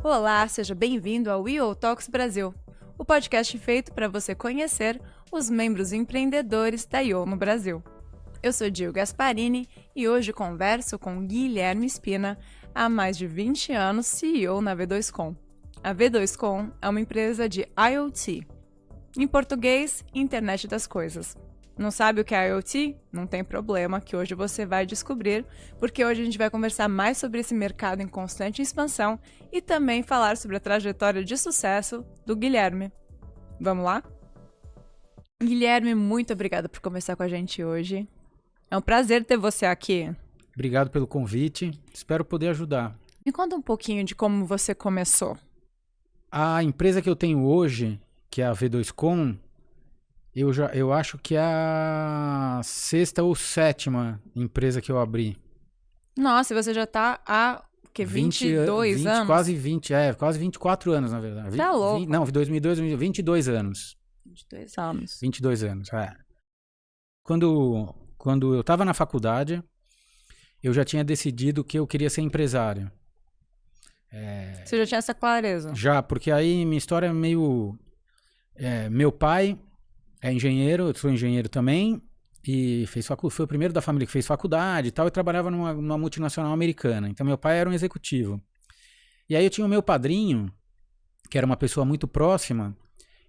Olá, seja bem-vindo ao WeAll Talks Brasil, o podcast feito para você conhecer os membros empreendedores da IO no Brasil. Eu sou Gil Gasparini e hoje converso com Guilherme Spina, há mais de 20 anos CEO na V2Com. A V2Com é uma empresa de IoT, em português, Internet das Coisas. Não sabe o que é IoT? Não tem problema, que hoje você vai descobrir, porque hoje a gente vai conversar mais sobre esse mercado em constante expansão e também falar sobre a trajetória de sucesso do Guilherme. Vamos lá? Guilherme, muito obrigada por conversar com a gente hoje. É um prazer ter você aqui. Obrigado pelo convite, espero poder ajudar. Me conta um pouquinho de como você começou. A empresa que eu tenho hoje, que é a V2Com, eu acho que é a sexta ou sétima empresa que eu abri. Nossa, e você já tá há 22 anos? Quase 24 anos, na verdade. Tá louco. Não, 2002, 22 anos. 22 anos. 22 anos, é. Quando eu estava na faculdade, eu já tinha decidido que eu queria ser empresário. Você já tinha essa clareza? Já, porque aí minha história é meio... meu pai é engenheiro, eu sou engenheiro também, e foi o primeiro da família que fez faculdade e tal, e trabalhava numa multinacional americana. Então meu pai era um executivo. E aí eu tinha o meu padrinho, que era uma pessoa muito próxima,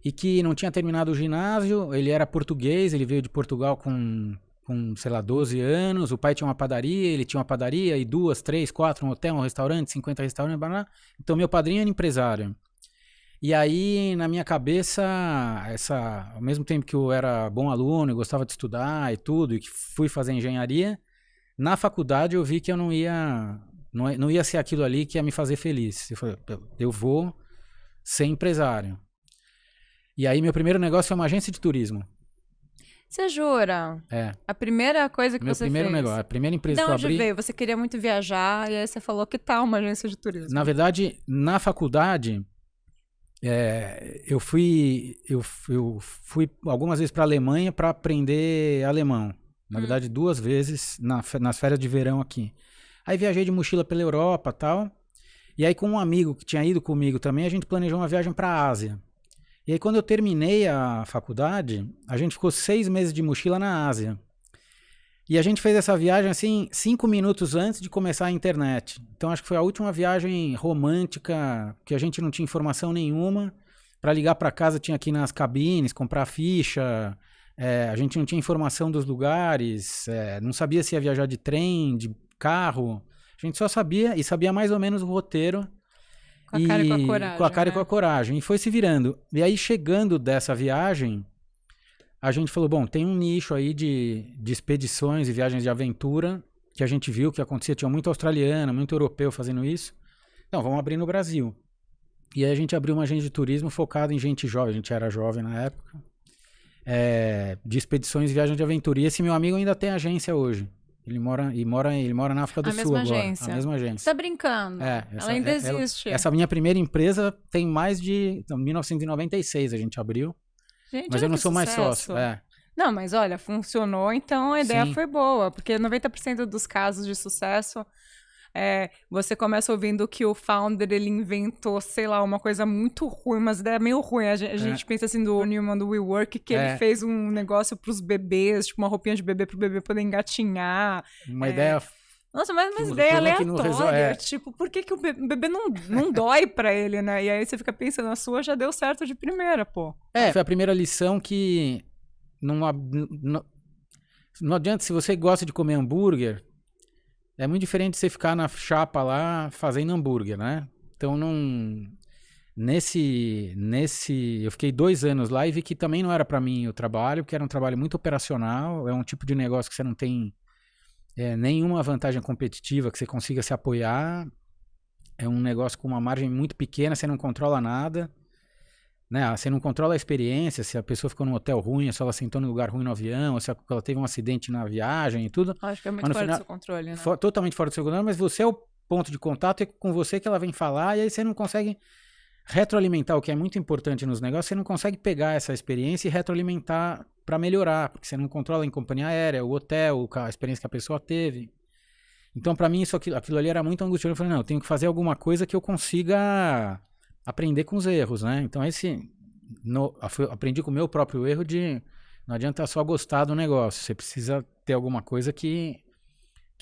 e que não tinha terminado o ginásio, ele era português, ele veio de Portugal com sei lá, 12 anos, o pai tinha uma padaria, ele tinha uma padaria, e 2, 3, 4, um hotel, um restaurante, 50 restaurantes, blá, blá. Então meu padrinho era empresário. E aí, na minha cabeça, ao mesmo tempo que eu era bom aluno, eu gostava de estudar e tudo, e que fui fazer engenharia, na faculdade eu vi que eu não ia ser aquilo ali que ia me fazer feliz. Eu falei, eu vou ser empresário. E aí, meu primeiro negócio foi uma agência de turismo. Você jura? É. A primeira coisa que Meu você primeiro fez? negócio, a primeira empresa De que eu onde abri... veio? Você queria muito viajar e aí você falou que tal uma agência de turismo? Na verdade, na faculdade... eu fui algumas vezes para a Alemanha para aprender alemão. Na verdade, 2 vezes nas férias de verão aqui. Aí viajei de mochila pela Europa e tal. E aí com um amigo que tinha ido comigo também, a gente planejou uma viagem para a Ásia. E aí quando eu terminei a faculdade, a gente ficou 6 meses de mochila na Ásia. E a gente fez essa viagem assim 5 minutos antes de começar a internet. Então acho que foi a última viagem romântica, que a gente não tinha informação nenhuma. Para ligar para casa tinha que ir nas cabines, comprar ficha. A gente não tinha informação dos lugares, não sabia se ia viajar de trem, de carro. A gente só sabia, e sabia mais ou menos o roteiro. Com a cara e com a coragem. Com a cara e com a coragem. E foi se virando. E aí chegando dessa viagem... A gente falou, bom, tem um nicho aí de expedições e viagens de aventura que a gente viu que acontecia, tinha muito australiano, muito europeu fazendo isso. Então, vamos abrir no Brasil. E aí a gente abriu uma agência de turismo focada em gente jovem, a gente era jovem na época, de expedições e viagens de aventura. E esse meu amigo ainda tem agência hoje. Ele mora na África do Sul agora. Agência. A mesma agência. Você tá brincando? Ela ainda existe. Essa minha primeira empresa tem mais de... Então, 1996 a gente abriu. Gente, mas eu não sou mais sócio. Não, mas olha, funcionou, então a ideia Sim. foi boa, porque 90% dos casos de sucesso, você começa ouvindo que o founder, ele inventou, sei lá, uma coisa muito ruim, mas ideia meio ruim. A gente pensa assim do Newman, do WeWork, que ele fez um negócio pros bebês, tipo uma roupinha de bebê pro bebê poder engatinhar. Uma ideia... Nossa, mas uma ideia aleatória. Tipo, por que o bebê não dói pra ele, né? E aí você fica pensando, a sua já deu certo de primeira, pô. Foi a primeira lição que não adianta, se você gosta de comer hambúrguer, é muito diferente de você ficar na chapa lá fazendo hambúrguer, né? Então, eu fiquei 2 anos lá e vi que também não era pra mim o trabalho, porque era um trabalho muito operacional, é um tipo de negócio que você não tem... nenhuma vantagem competitiva que você consiga se apoiar. É um negócio com uma margem muito pequena, você não controla nada, né? Você não controla a experiência, se a pessoa ficou num hotel ruim, se ela sentou num lugar ruim no avião, se ela teve um acidente na viagem e tudo. Acho que é muito fora do seu controle, né? Totalmente fora do seu controle, mas você é o ponto de contato, é com você que ela vem falar, e aí você não consegue retroalimentar, o que é muito importante nos negócios, você não consegue pegar essa experiência e retroalimentar para melhorar, porque você não controla em companhia aérea, o hotel, a experiência que a pessoa teve. Então, para mim, aquilo ali era muito angustiante. Eu falei, não, eu tenho que fazer alguma coisa que eu consiga aprender com os erros, né? Então, aprendi com o meu próprio erro de não adianta só gostar do negócio, você precisa ter alguma coisa que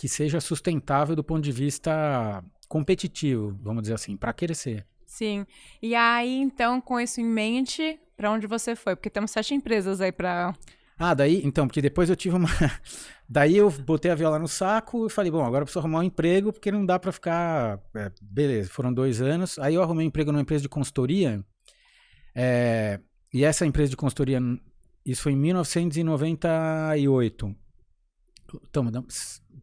seja sustentável do ponto de vista competitivo, vamos dizer assim, para crescer. Sim. E aí, então, com isso em mente, para onde você foi? Porque temos 7 empresas aí para... Porque depois eu tive uma... Daí eu botei a viola no saco e falei, bom, agora eu preciso arrumar um emprego, porque não dá para ficar... beleza, foram 2 anos. Aí eu arrumei um emprego numa empresa de consultoria, e essa empresa de consultoria, isso foi em 1998. Então,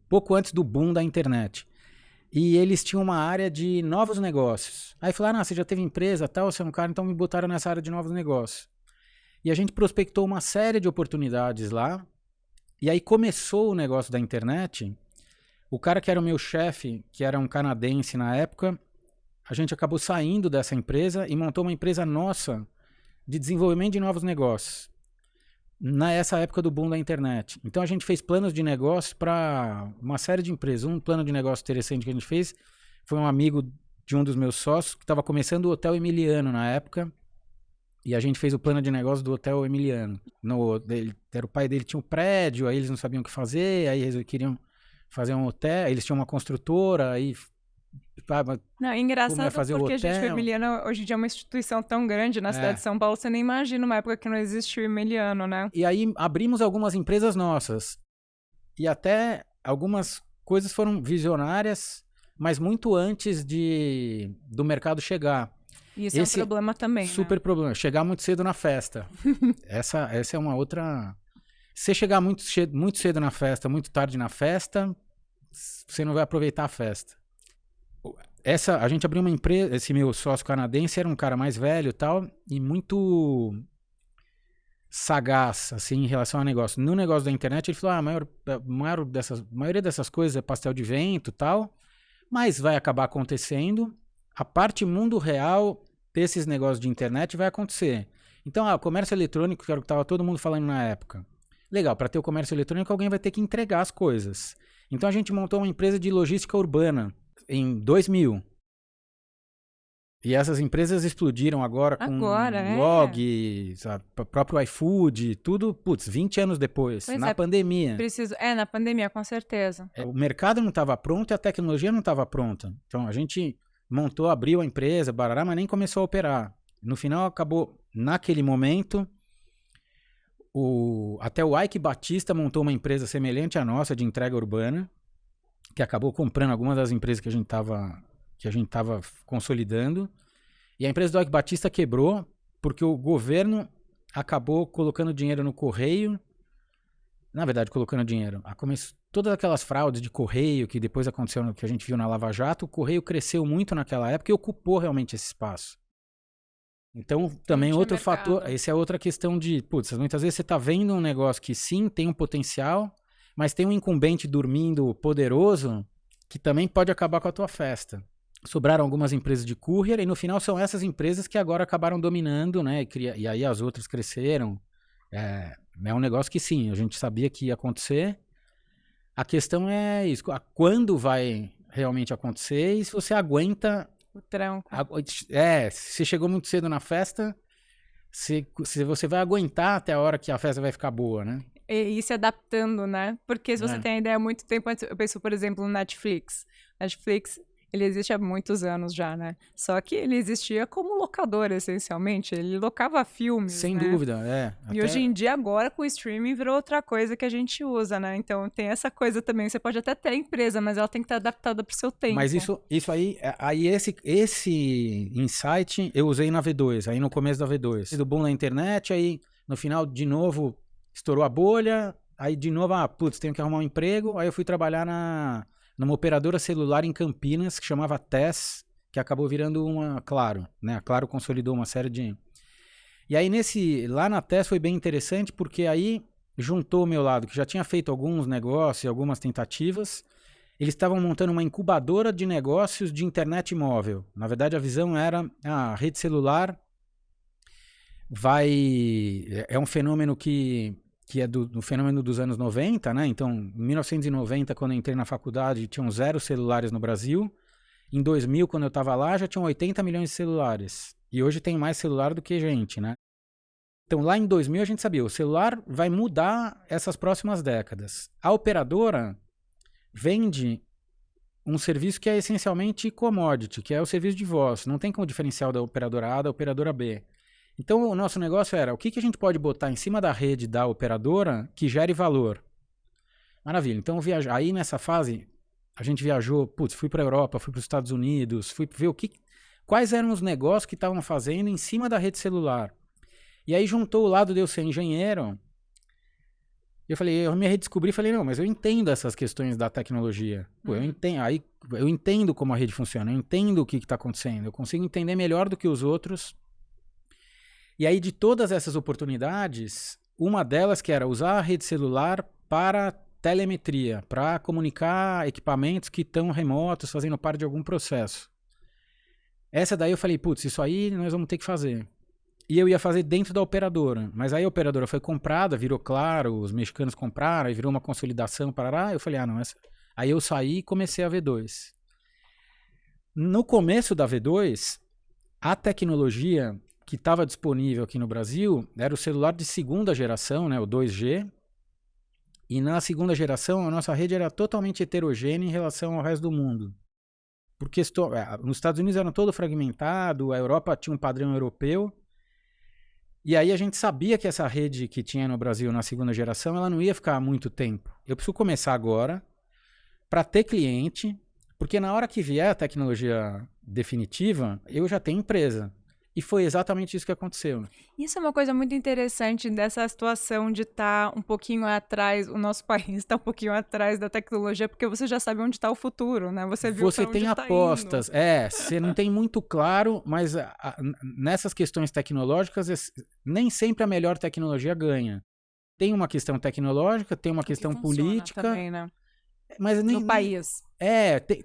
pouco antes do boom da internet. E eles tinham uma área de novos negócios. Aí falaram, você já teve empresa, tal, você é um cara, então me botaram nessa área de novos negócios. E a gente prospectou uma série de oportunidades lá. E aí começou o negócio da internet. O cara que era o meu chefe, que era um canadense na época, a gente acabou saindo dessa empresa e montou uma empresa nossa de desenvolvimento de novos negócios. Nessa época do boom da internet. Então a gente fez planos de negócio para uma série de empresas. Um plano de negócio interessante que a gente fez foi um amigo de um dos meus sócios que estava começando o Hotel Emiliano na época. E a gente fez o plano de negócio do Hotel Emiliano. O pai dele tinha um prédio, aí eles não sabiam o que fazer, aí eles queriam fazer um hotel, eles tinham uma construtora, aí... Não, engraçado porque, gente, o Emiliano hoje em dia é uma instituição tão grande na cidade de São Paulo, você nem imagina uma época que não existia o Emiliano, né? E aí abrimos algumas empresas nossas. E até algumas coisas foram visionárias, mas muito antes do mercado chegar. Isso é um problema também, super problema. Chegar muito cedo na festa. Essa é uma outra... Se você chegar muito cedo na festa, muito tarde na festa, você não vai aproveitar a festa. A gente abriu uma empresa, esse meu sócio canadense era um cara mais velho e tal, e muito sagaz, assim, em relação ao negócio. No negócio da internet, ele falou, a maioria dessas coisas é pastel de vento e tal, mas vai acabar acontecendo. A parte mundo real desses negócios de internet vai acontecer. Então, o comércio eletrônico, que era o que estava todo mundo falando na época. Legal, para ter o comércio eletrônico, alguém vai ter que entregar as coisas. Então, a gente montou uma empresa de logística urbana em 2000. E essas empresas explodiram agora com Log, sabe, próprio iFood, tudo, 20 anos depois, na pandemia. Na pandemia, com certeza. O mercado não estava pronto e a tecnologia não estava pronta. Então, a gente abriu a empresa, barará, mas nem começou a operar. No final, acabou, naquele momento, até o Ike Batista montou uma empresa semelhante à nossa, de entrega urbana, que acabou comprando algumas das empresas que a gente estava consolidando. E a empresa do Ike Batista quebrou porque o governo acabou colocando dinheiro no correio. Na verdade, colocando dinheiro. Todas aquelas fraudes de correio que depois aconteceu, que a gente viu na Lava Jato, o correio cresceu muito naquela época e ocupou realmente esse espaço. Então, também outro fator, essa é outra questão de, muitas vezes você está vendo um negócio que sim, tem um potencial, mas tem um incumbente dormindo poderoso que também pode acabar com a tua festa. Sobraram algumas empresas de courier e no final são essas empresas que agora acabaram dominando, né? E aí as outras cresceram. É um negócio que sim, a gente sabia que ia acontecer. A questão é isso, quando vai realmente acontecer e se você aguenta... O tranco. Se você chegou muito cedo na festa, se você vai aguentar até a hora que a festa vai ficar boa, né? E se adaptando, né? Porque se você tem a ideia há muito tempo antes, eu penso, por exemplo, no Netflix. Netflix, ele existe há muitos anos já, né? Só que ele existia como locador, essencialmente. Ele locava filmes, sem dúvida, E hoje em dia, agora, com o streaming, virou outra coisa que a gente usa, né? Então, tem essa coisa também. Você pode até ter a empresa, mas ela tem que estar adaptada para o seu tempo. Mas isso aí esse insight eu usei na V2, aí no começo da V2. Do boom na internet, aí no final, de novo, estourou a bolha, aí de novo, tenho que arrumar um emprego. Aí eu fui trabalhar numa operadora celular em Campinas, que chamava TES, que acabou virando uma Claro, né? A Claro consolidou uma série de... E aí lá na TES foi bem interessante, porque aí juntou o meu lado, que já tinha feito alguns negócios, algumas tentativas. Eles estavam montando uma incubadora de negócios de internet móvel. Na verdade, a visão era a rede celular é um fenômeno que que é do fenômeno dos anos 90, né? Então, em 1990, quando eu entrei na faculdade, tinham 0 celulares no Brasil. Em 2000, quando eu estava lá, já tinham 80 milhões de celulares. E hoje tem mais celular do que gente, né? Então, lá em 2000, a gente sabia, o celular vai mudar essas próximas décadas. A operadora vende um serviço que é essencialmente commodity, que é o serviço de voz. Não tem como diferenciar da operadora A da operadora B. Então, o nosso negócio era, o que a gente pode botar em cima da rede da operadora que gere valor? Maravilha. Então, aí nessa fase, a gente viajou, fui para a Europa, fui para os Estados Unidos, fui ver quais eram os negócios que estavam fazendo em cima da rede celular. E aí juntou o lado de eu ser engenheiro. Eu me redescobri e falei, não, mas eu entendo essas questões da tecnologia. Eu entendo como a rede funciona, eu entendo o que está acontecendo, eu consigo entender melhor do que os outros. E aí, de todas essas oportunidades, uma delas que era usar a rede celular para telemetria, para comunicar equipamentos que estão remotos, fazendo parte de algum processo. Essa daí eu falei, isso aí nós vamos ter que fazer. E eu ia fazer dentro da operadora, mas aí a operadora foi comprada, virou Claro, os mexicanos compraram, aí virou uma consolidação, parará. Eu falei, não, essa... Aí eu saí e comecei a V2. No começo da V2, a tecnologia que estava disponível aqui no Brasil era o celular de segunda geração, né, o 2G. E na segunda geração, a nossa rede era totalmente heterogênea em relação ao resto do mundo. Porque nos Estados Unidos era todo fragmentado, a Europa tinha um padrão europeu. E aí a gente sabia que essa rede que tinha no Brasil na segunda geração, ela não ia ficar há muito tempo. Eu preciso começar agora para ter cliente, porque na hora que vier a tecnologia definitiva, eu já tenho empresa. E foi exatamente isso que aconteceu. Isso é uma coisa muito interessante dessa situação de estar um pouquinho atrás, o nosso país está um pouquinho atrás da tecnologia, porque você já sabe onde está o futuro, né? Você viu Você tem apostas, você não tem muito claro, mas nessas questões tecnológicas, nem sempre a melhor tecnologia ganha. Tem uma questão tecnológica, tem uma questão política. Também, né? Mas no país.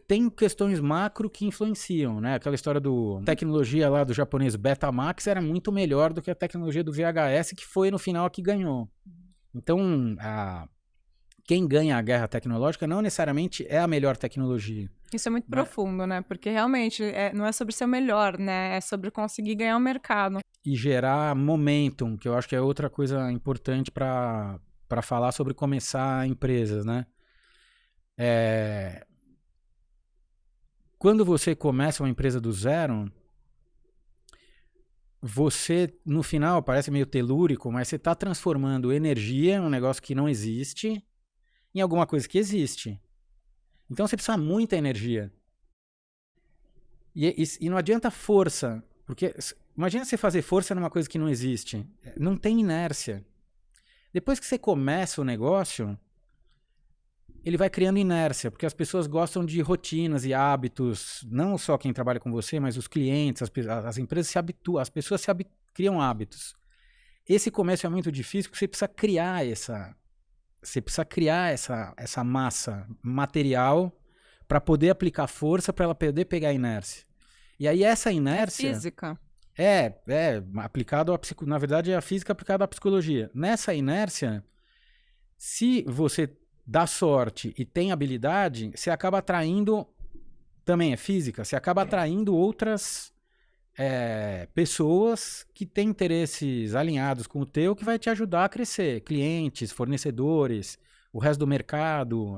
Tem questões macro que influenciam, né? Aquela história do tecnologia lá do japonês Betamax era muito melhor do que a tecnologia do VHS, que foi no final a que ganhou. Então, quem ganha a guerra tecnológica não necessariamente é a melhor tecnologia. Isso é muito profundo, né? Porque realmente não é sobre ser o melhor, né? É sobre conseguir ganhar o mercado. E gerar momentum, que eu acho que é outra coisa importante para falar sobre começar empresas, né? Quando você começa uma empresa do zero, você, no final, parece meio telúrico, mas você está transformando energia, um negócio que não existe, em alguma coisa que existe. Então você precisa de muita energia. E não adianta força, porque imagina você fazer força numa coisa que não existe. Não tem inércia. Depois que você começa o negócio, ele vai criando inércia, porque as pessoas gostam de rotinas e hábitos, não só quem trabalha com você, mas os clientes, as empresas se habituam, as pessoas criam hábitos. Esse começo é muito difícil, porque você precisa criar essa massa material para poder aplicar força, para ela poder pegar a inércia. E aí essa inércia... É física. Aplicado na verdade é a física aplicada à psicologia. Nessa inércia, se você dá sorte e tem habilidade, você acaba atraindo, também é física, você acaba atraindo outras pessoas que têm interesses alinhados com o teu, que vai te ajudar a crescer, clientes, fornecedores, o resto do mercado,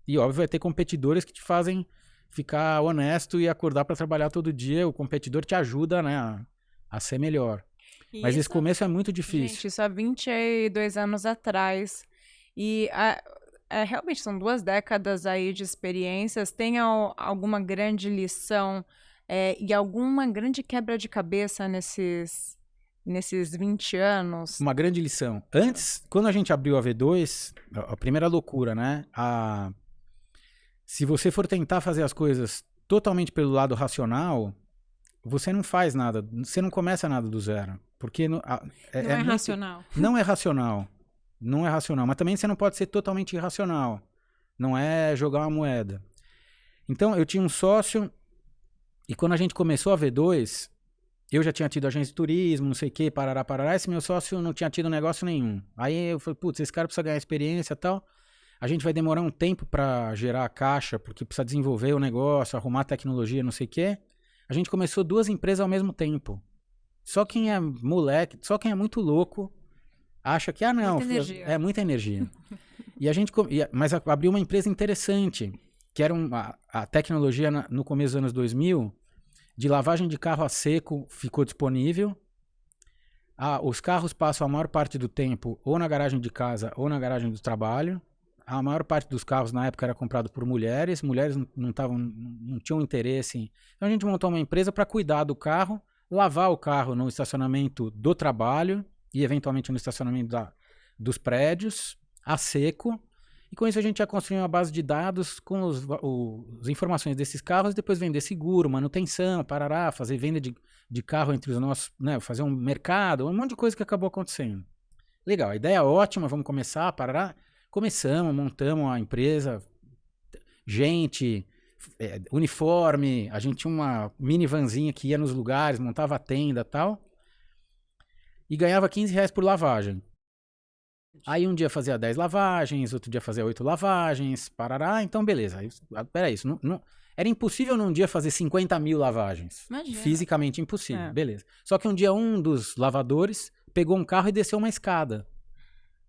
e óbvio vai ter competidores que te fazem ficar honesto e acordar para trabalhar todo dia, o competidor te ajuda, né, a ser melhor. Mas esse começo é muito difícil. Gente, isso há 22 anos atrás. E realmente são 2 décadas aí de experiências. Tem alguma grande lição e alguma grande quebra de cabeça nesses 20 anos? Uma grande lição. Antes, quando a gente abriu a V2, a primeira loucura, né? Se você for tentar fazer as coisas totalmente pelo lado racional, você não faz nada, você não começa nada do zero. Porque não é racional. Não é racional. Não é racional, mas também você não pode ser totalmente irracional. Não é jogar uma moeda. Então, eu tinha um sócio, e quando a gente começou a V2, eu já tinha tido agência de turismo, não sei o que, parará, esse meu sócio não tinha tido negócio nenhum. Aí eu falei, putz, esse cara precisa ganhar experiência e tal, a gente vai demorar um tempo para gerar a caixa, porque precisa desenvolver o negócio, arrumar tecnologia, não sei o que. A gente começou 2 empresas ao mesmo tempo. Só quem é moleque, só quem é muito louco, acha que, não, muita energia. É muita energia. E a gente, mas abriu uma empresa interessante, que era a tecnologia no começo dos anos 2000, de lavagem de carro a seco ficou disponível. Os carros passam a maior parte do tempo ou na garagem de casa ou na garagem do trabalho. A maior parte dos carros na época era comprado por mulheres. Mulheres não tinham interesse. Então a gente montou uma empresa para cuidar do carro, lavar o carro no estacionamento do trabalho e eventualmente no estacionamento dos prédios, a seco. E com isso a gente ia construir uma base de dados com as informações desses carros e depois vender seguro, manutenção, parará, fazer venda de carro entre os nossos, né, fazer um mercado, um monte de coisa que acabou acontecendo. Legal, a ideia é ótima, vamos começar, parará. Começamos, montamos a empresa, gente, uniforme, a gente tinha uma minivanzinha que ia nos lugares, montava a tenda e tal, e ganhava R$15 por lavagem. Aí um dia fazia 10 lavagens, outro dia fazia 8 lavagens, parará, então beleza. Peraí, isso não, era impossível num dia fazer 50 mil lavagens. Imagina. Fisicamente impossível, beleza. Só que um dia um dos lavadores pegou um carro e desceu uma escada.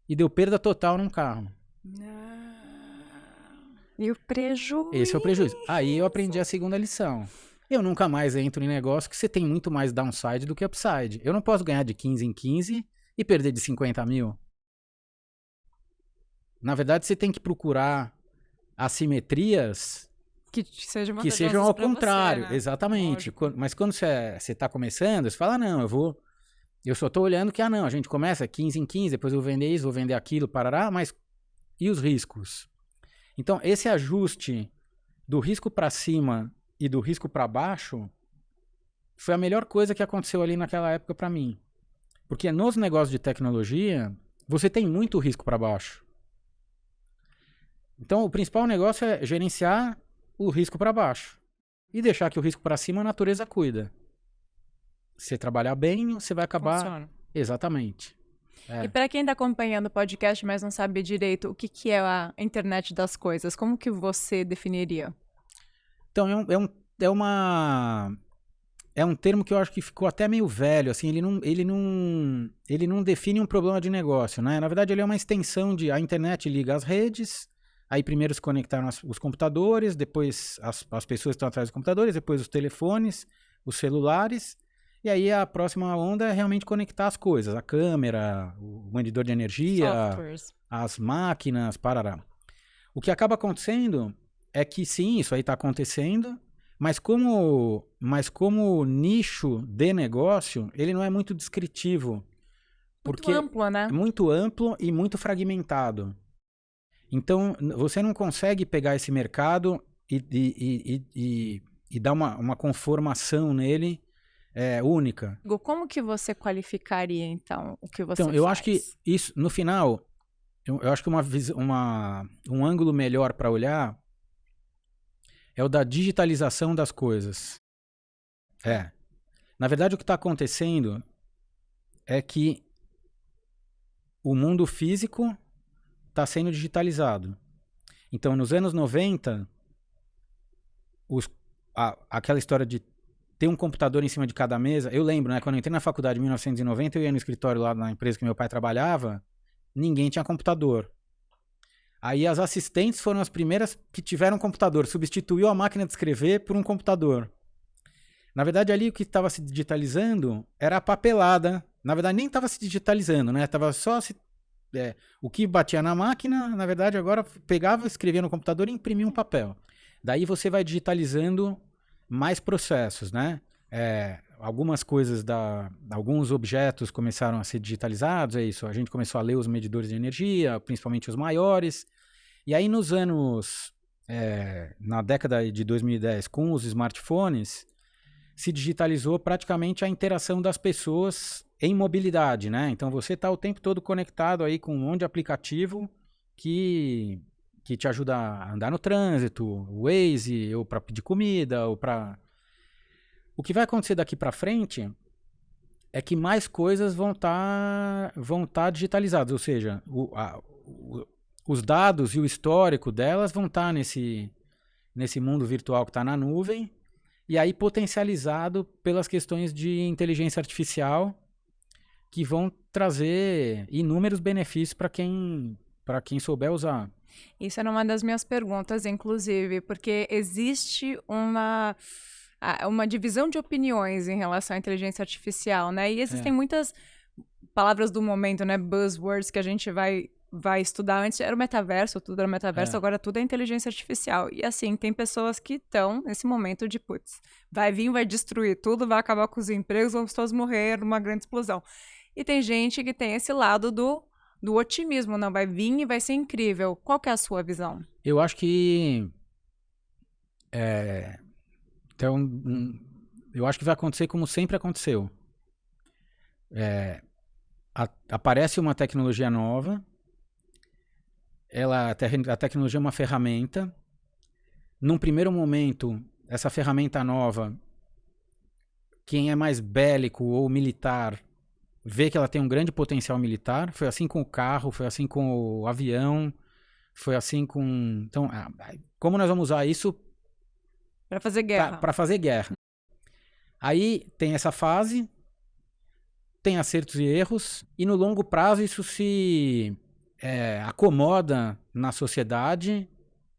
E deu perda total num carro. E o prejuízo? Esse é o prejuízo. Aí eu aprendi a segunda lição. Eu nunca mais entro em negócio que você tem muito mais downside do que upside. Eu não posso ganhar de 15 em 15 e perder de 50 mil. Na verdade, você tem que procurar assimetrias que sejam ao contrário. Você, né? Exatamente. Lógico. Mas quando você está começando, você fala, não, eu só estou olhando que, a gente começa 15 em 15, depois eu vou vender isso, vou vender aquilo, parará, mas e os riscos? Então, esse ajuste do risco para cima e do risco para baixo foi a melhor coisa que aconteceu ali naquela época para mim. Porque nos negócios de tecnologia, você tem muito risco para baixo. Então, o principal negócio é gerenciar o risco para baixo e deixar que o risco para cima a natureza cuida. Se você trabalhar bem, você vai acabar... Funciona. Exatamente. E para quem está acompanhando o podcast, mas não sabe direito o que é a internet das coisas, como que você definiria? Então, é um termo que eu acho que ficou até meio velho, assim, ele não define um problema de negócio, né? Na verdade, ele é uma extensão a internet liga as redes, aí primeiro se conectaram os computadores, depois as pessoas que estão atrás dos computadores, depois os telefones, os celulares, e aí a próxima onda é realmente conectar as coisas, a câmera, o medidor de energia, Softwares. as máquinas, parará. O que acaba acontecendo é que sim, isso aí está acontecendo, mas como nicho de negócio, ele não é muito descritivo. Porque Muito amplo, né? É muito amplo e muito fragmentado. Então, você não consegue pegar esse mercado e dar uma conformação nele única. Como que você qualificaria, então, o que você faz? Então, eu acho que isso, no final, eu acho que um ângulo melhor para olhar é o da digitalização das coisas. Na verdade, o que está acontecendo é que o mundo físico está sendo digitalizado. Então, nos anos 90, aquela história de ter um computador em cima de cada mesa, eu lembro, né, quando eu entrei na faculdade em 1990, eu ia no escritório lá na empresa que meu pai trabalhava, ninguém tinha computador. Aí as assistentes foram as primeiras que tiveram computador, substituiu a máquina de escrever por um computador. Na verdade, ali o que estava se digitalizando era a papelada. Na verdade, nem estava se digitalizando, né? Tava só o que batia na máquina, na verdade, agora pegava, escrevia no computador e imprimia um papel. Daí você vai digitalizando mais processos, né? Algumas coisas alguns objetos começaram a ser digitalizados, é isso. A gente começou a ler os medidores de energia, principalmente os maiores. E aí na década de 2010, com os smartphones, se digitalizou praticamente a interação das pessoas em mobilidade, né? Então você está o tempo todo conectado aí com um monte de aplicativo que te ajuda a andar no trânsito, o Waze, ou para pedir comida, ou para... O que vai acontecer daqui para frente é que mais coisas vão tá digitalizadas, ou seja, os dados e o histórico delas vão estar nesse mundo virtual que está na nuvem, e aí potencializado pelas questões de inteligência artificial, que vão trazer inúmeros benefícios para quem souber usar. Isso era uma das minhas perguntas, inclusive, porque existe uma divisão de opiniões em relação à inteligência artificial, né? E existem muitas palavras do momento, né? Buzzwords que a gente vai estudar. Antes era o metaverso, tudo era metaverso, agora tudo é inteligência artificial. E assim, tem pessoas que estão nesse momento de, putz, vai vir, vai destruir tudo, vai acabar com os empregos, vamos todos morrer numa grande explosão. E tem gente que tem esse lado do otimismo, não, vai vir e vai ser incrível. Qual que é a sua visão? Eu acho que eu acho que vai acontecer como sempre aconteceu. Aparece uma tecnologia nova, a tecnologia é uma ferramenta. Num primeiro momento, essa ferramenta nova, quem é mais bélico ou militar, vê que ela tem um grande potencial militar. Foi assim com o carro, foi assim com o avião, foi assim com... Então, como nós vamos usar isso para fazer guerra? Para fazer guerra. Aí tem essa fase, tem acertos e erros, e no longo prazo isso se acomoda na sociedade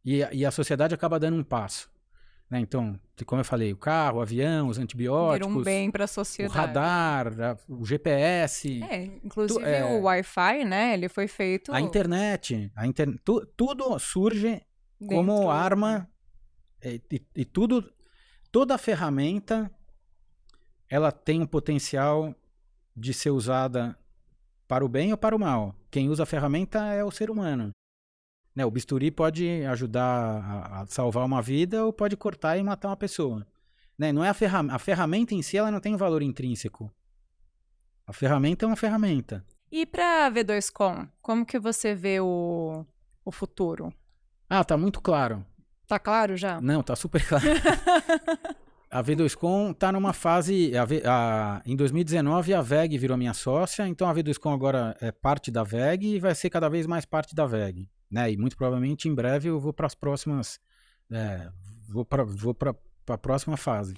e a sociedade acaba dando um passo. Né? Então, como eu falei, o carro, o avião, os antibióticos, vira um bem para a sociedade. O radar, o GPS. Inclusive o Wi-Fi, né? Ele foi feito... A internet. Tudo surge como arma e toda a ferramenta ela tem um potencial de ser usada para o bem ou para o mal. Quem usa a ferramenta é o ser humano. Né? O bisturi pode ajudar a salvar uma vida ou pode cortar e matar uma pessoa. Né? Não é a ferramenta em si, ela não tem valor intrínseco. A ferramenta é uma ferramenta. E para a V2Com, como que você vê o futuro? Tá muito claro. Tá claro já? Não, tá super claro. A V2Com tá numa fase... em 2019, a VEG virou minha sócia, então a V2Com agora é parte da VEG e vai ser cada vez mais parte da VEG. Né? E muito provavelmente, em breve, eu vou para as próximas... vou para a próxima fase.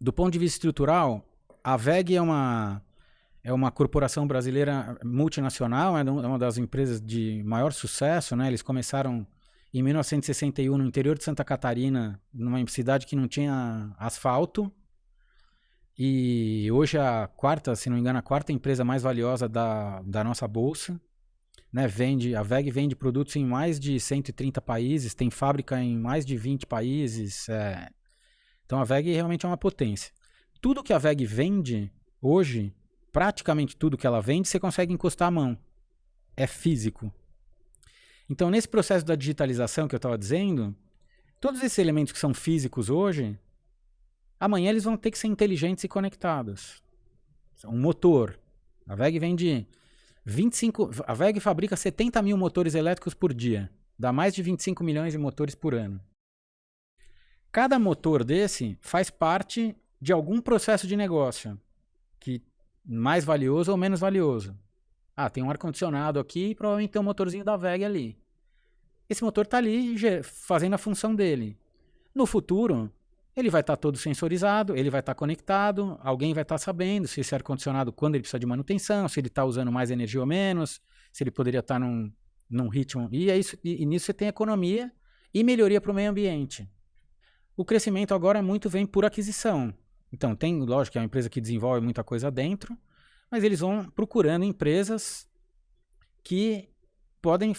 Do ponto de vista estrutural, a VEG é uma corporação brasileira multinacional, é uma das empresas de maior sucesso. Né? Eles começaram em 1961 no interior de Santa Catarina, numa cidade que não tinha asfalto. E hoje se não me engano, a quarta empresa mais valiosa da nossa bolsa. Né? A VEG vende produtos em mais de 130 países, tem fábrica em mais de 20 países. Então a VEG realmente é uma potência. Tudo que a VEG vende hoje, praticamente tudo que ela vende, você consegue encostar a mão. É físico. Então, nesse processo da digitalização que eu estava dizendo, todos esses elementos que são físicos hoje, amanhã eles vão ter que ser inteligentes e conectados. Um motor. A VEG vende 25... A VEG fabrica 70 mil motores elétricos por dia. Dá mais de 25 milhões de motores por ano. Cada motor desse faz parte de algum processo de negócio, que mais valioso ou menos valioso. Tem um ar-condicionado aqui e provavelmente tem um motorzinho da VEG ali. Esse motor está ali fazendo a função dele. No futuro, ele vai estar todo sensorizado, ele vai estar conectado, alguém vai estar sabendo se esse ar-condicionado, quando ele precisa de manutenção, se ele está usando mais energia ou menos, se ele poderia estar num ritmo. E é isso, e nisso você tem economia e melhoria para o meio ambiente. O crescimento agora vem por aquisição. Então, lógico que é uma empresa que desenvolve muita coisa dentro, mas eles vão procurando empresas que podem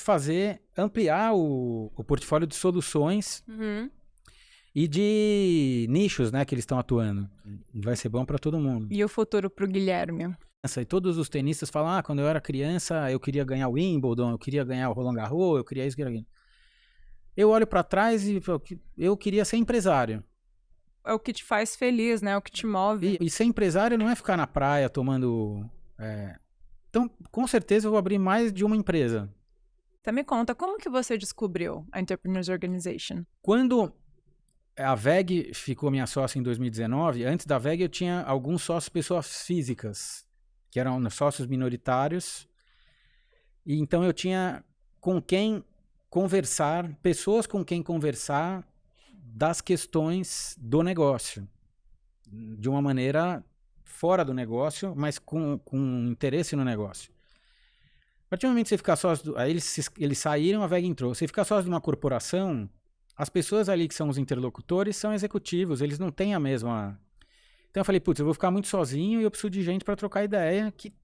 ampliar o portfólio de soluções e de nichos, né, que eles estão atuando. Vai ser bom para todo mundo. E o futuro para o Guilherme? E todos os tenistas falam, quando eu era criança eu queria ganhar o Wimbledon, eu queria ganhar o Roland Garros, eu queria isso, queria aquilo. Eu olho para trás e eu queria ser empresário. É o que te faz feliz, né? É o que te move. E ser empresário não é ficar na praia tomando... Então, com certeza eu vou abrir mais de uma empresa. Então me conta, como que você descobriu a Entrepreneurs Organization? Quando a VEG ficou minha sócia em 2019, antes da VEG eu tinha alguns sócios pessoas físicas. que eram sócios minoritários. E então eu tinha com quem conversar, pessoas com quem conversar das questões do negócio. De uma maneira fora do negócio, mas com interesse no negócio. A partir do momento que você ficar sócio... Aí eles saíram, a VEG entrou. Você ficar sócio de uma corporação, as pessoas ali que são os interlocutores são executivos, eles não têm a mesma... Então eu falei, putz, eu vou ficar muito sozinho e eu preciso de gente para trocar ideia que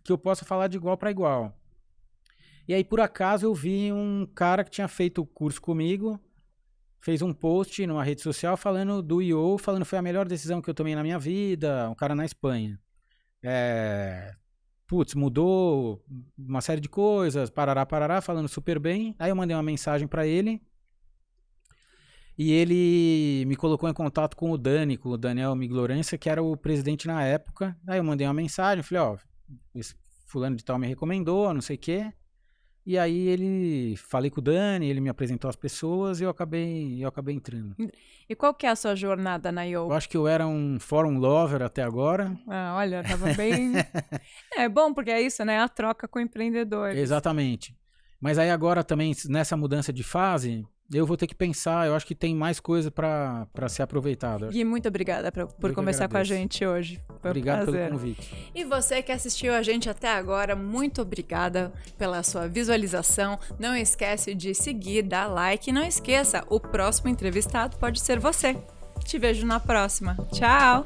eu possa falar de igual para igual. E aí, por acaso, eu vi um cara que tinha feito o curso comigo, fez um post numa rede social falando do I.O., falando que foi a melhor decisão que eu tomei na minha vida, um cara na Espanha. Putz, mudou uma série de coisas, parará, falando super bem. Aí eu mandei uma mensagem para ele e ele me colocou em contato com o Dani, com o Daniel Miglorença, que era o presidente na época. Aí eu mandei uma mensagem, falei, ó, esse fulano de tal me recomendou, não sei o quê. E aí falei com o Dani, ele me apresentou as pessoas e eu acabei entrando. E qual que é a sua jornada na I.O.? Eu acho que eu era um forum lover até agora. Ah, olha, tava bem... É bom, porque é isso, né? A troca com empreendedores. Exatamente. Mas aí agora também, nessa mudança de fase, eu vou ter que pensar, eu acho que tem mais coisa para ser aproveitada. Gui, muito obrigada por conversar com a gente hoje. Foi Obrigado um prazer. pelo convite. E você que assistiu a gente até agora, muito obrigada pela sua visualização. Não esquece de seguir, dar like e não esqueça, o próximo entrevistado pode ser você. Te vejo na próxima. Tchau!